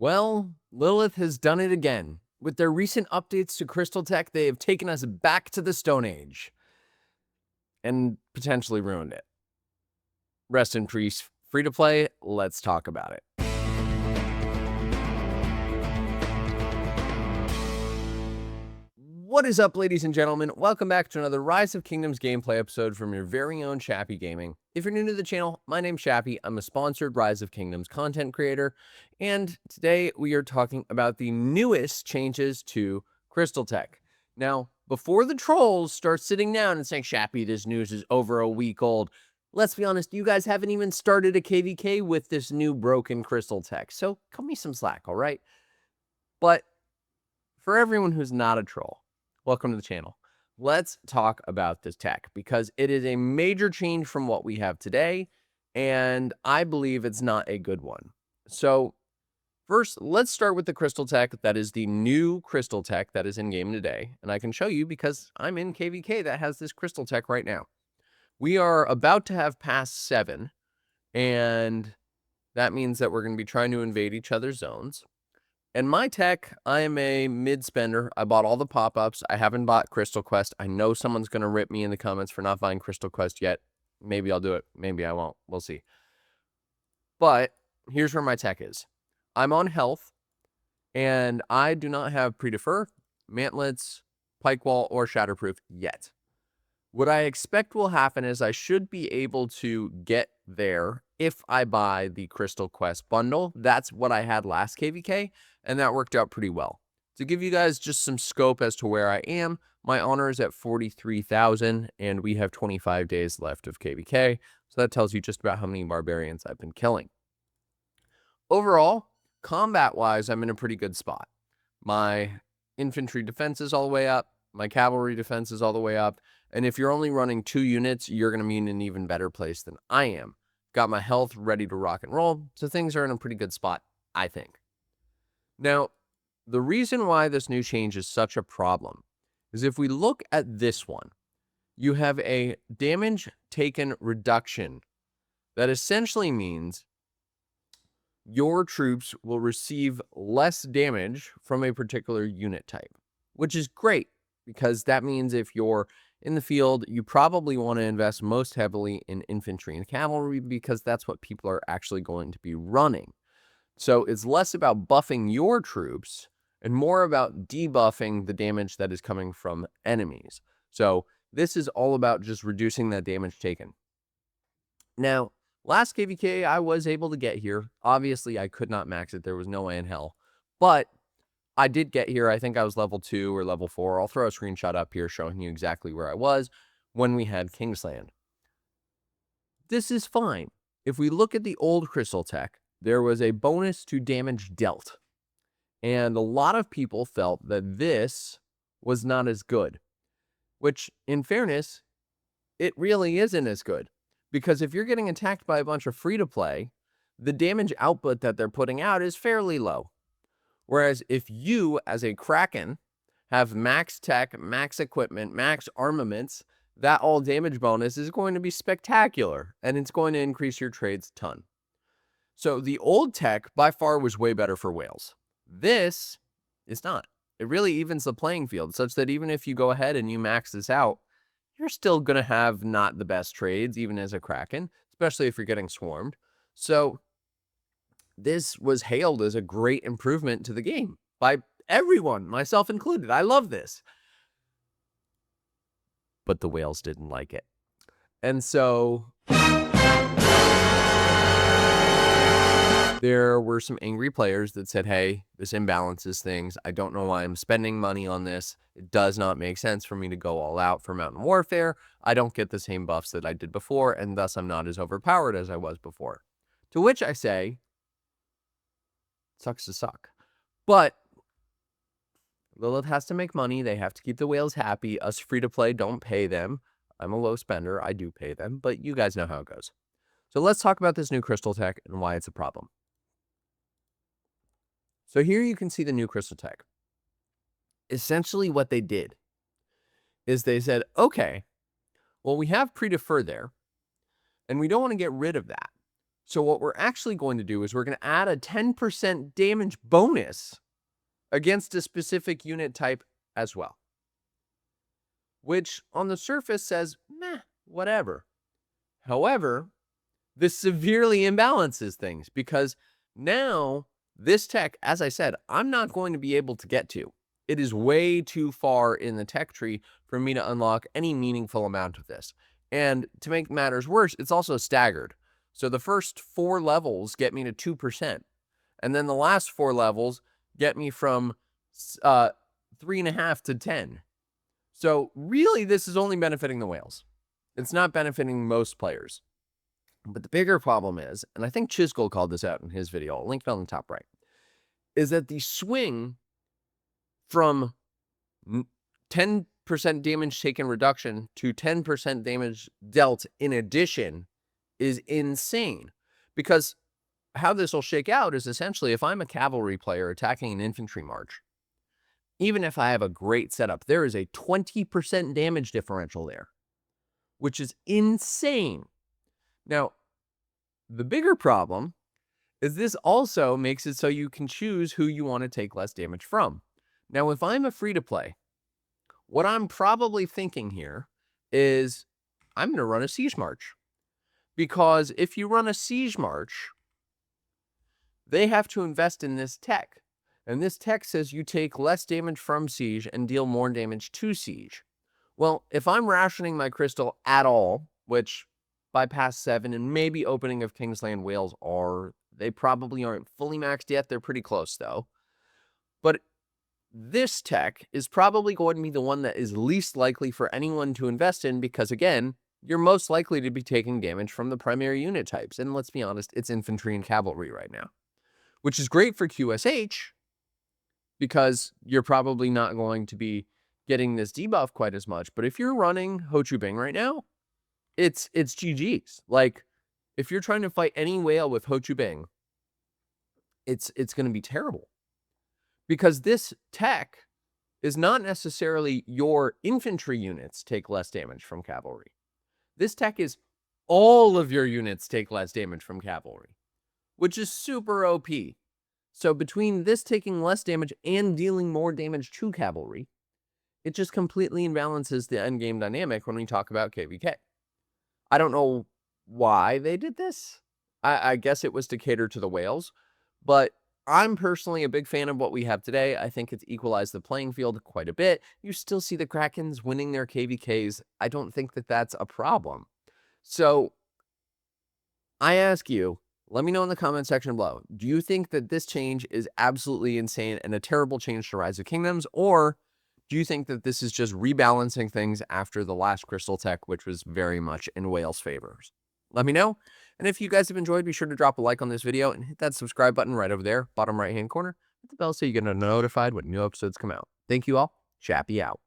Well, Lilith has done it again. With their recent updates to Crystal Tech, they have taken us back to the Stone Age and potentially ruined it. Rest in peace, free to play. Let's talk about it. What is up, ladies and gentlemen? Welcome back to another Rise of Kingdoms gameplay episode from your very own Shappy Gaming. If you're new to the channel, my name's Shappy. I'm a sponsored Rise of Kingdoms content creator, and today we are talking about the newest changes to Crystal Tech. Now, before the trolls start sitting down and saying, Shappy, this news is over a week old, let's be honest, you guys haven't even started a KVK with this new broken Crystal Tech, so cut me some slack, all right? But for everyone who's not a troll, welcome to the channel. Let's talk about this tech because it is a major change from what we have today, and I believe it's not a good one. So first, let's start with the Crystal Tech. That is the new Crystal Tech that is in game today, and I can show you because I'm in KVK that has this Crystal Tech right now. We are about to have pass 7, and that means that we're going to be trying to invade each other's zones. And my tech, I am a mid-spender. I bought all the pop-ups. I haven't bought Crystal Quest. I know someone's going to rip me in the comments for not buying Crystal Quest yet. Maybe I'll do it. Maybe I won't. We'll see. But here's where my tech is. I'm on health, and I do not have pre-defer, mantlets, pike wall, or shatterproof yet. What I expect will happen is I should be able to get there if I buy the Crystal Quest bundle. That's what I had last KVK, and that worked out pretty well. To give you guys just some scope as to where I am, my honor is at 43,000, and we have 25 days left of KVK, so that tells you just about how many barbarians I've been killing. Overall, combat-wise, I'm in a pretty good spot. My infantry defense is all the way up, my cavalry defense is all the way up, and if you're only running 2 units, you're going to be in an even better place than I am. Got my health ready to rock and roll, so things are in a pretty good spot, I think. Now, the reason why this new change is such a problem is if we look at this one, you have a damage taken reduction. That essentially means your troops will receive less damage from a particular unit type, which is great because that means if you're in the field, you probably want to invest most heavily in infantry and cavalry because that's what people are actually going to be running. So it's less about buffing your troops and more about debuffing the damage that is coming from enemies. So this is all about just reducing that damage taken. Now, last KVK, I was able to get here. Obviously, I could not max it. There was no way in hell. But I did get here. I think I was level 2 or level 4. I'll throw a screenshot up here showing you exactly where I was when we had Kingsland. This is fine. If we look at the old Crystal Tech, there was a bonus to damage dealt. And a lot of people felt that this was not as good, which in fairness, it really isn't as good. Because if you're getting attacked by a bunch of free-to-play, the damage output that they're putting out is fairly low. Whereas if you, as a Kraken, have max tech, max equipment, max armaments, that all damage bonus is going to be spectacular, and it's going to increase your trades a ton. So the old tech, by far, was way better for whales. This is not. It really evens the playing field, such that even if you go ahead and you max this out, you're still going to have not the best trades, even as a Kraken, especially if you're getting swarmed. So this was hailed as a great improvement to the game by everyone, myself included. I love this. But the whales didn't like it. And so there were some angry players that said, hey, this imbalances things. I don't know why I'm spending money on this. It does not make sense for me to go all out for Mountain Warfare. I don't get the same buffs that I did before, and thus I'm not as overpowered as I was before. To which I say, sucks to suck. But Lilith has to make money. They have to keep the whales happy. Us free-to-play don't pay them. I'm a low spender. I do pay them, but you guys know how it goes. So let's talk about this new Crystal Tech and why it's a problem. So here you can see the new Crystal Tech. Essentially what they did is they said, okay, well, we have pre-defer there, and we don't want to get rid of that. So what we're actually going to do is we're going to add a 10% damage bonus against a specific unit type as well, which on the surface says, meh, whatever. However, this severely imbalances things because now this tech, as I said, I'm not going to be able to get to. It is way too far in the tech tree for me to unlock any meaningful amount of this. And to make matters worse, it's also staggered. So the first 4 levels get me to 2%. And then the last 4 levels get me from 3.5 to 10. So really, this is only benefiting the whales. It's not benefiting most players. But the bigger problem is, and I think Chisgul called this out in his video, I'll link it on the top right, is that the swing from 10% damage taken reduction to 10% damage dealt in addition is insane. Because how this will shake out is essentially if I'm a cavalry player attacking an infantry march, even if I have a great setup, there is a 20% damage differential there, which is insane. Now, the bigger problem is this also makes it so you can choose who you want to take less damage from. Now, if I'm a free-to-play, what I'm probably thinking here is I'm going to run a siege march. Because if you run a siege march, they have to invest in this tech. And this tech says you take less damage from siege and deal more damage to siege. Well, if I'm rationing my crystal at all, which by past 7 and maybe opening of Kingsland Whales they probably aren't fully maxed yet. They're pretty close though. But this tech is probably going to be the one that is least likely for anyone to invest in because, again, you're most likely to be taking damage from the primary unit types. And let's be honest, it's infantry and cavalry right now, which is great for QSH because you're probably not going to be getting this debuff quite as much. But if you're running Ho Chu Bing right now, it's GG's. Like, if you're trying to fight any whale with Ho Chu Bing, it's going to be terrible. Because this tech is not necessarily your infantry units take less damage from cavalry. This tech is all of your units take less damage from cavalry, which is super OP. So between this taking less damage and dealing more damage to cavalry, it just completely imbalances the endgame dynamic when we talk about KVK. I don't know why they did this. I guess it was to cater to the whales, but I'm personally a big fan of what we have today. I think it's equalized the playing field quite a bit. You still see the Krakens winning their KVKs. I don't think that that's a problem. So I ask you, let me know in the comment section below. Do you think that this change is absolutely insane and a terrible change to Rise of Kingdoms? Or do you think that this is just rebalancing things after the last crystal tech, which was very much in Whale's favors? Let me know. And if you guys have enjoyed, be sure to drop a like on this video and hit that subscribe button right over there, bottom right-hand corner. Hit the bell so you get notified when new episodes come out. Thank you all. Chappy out.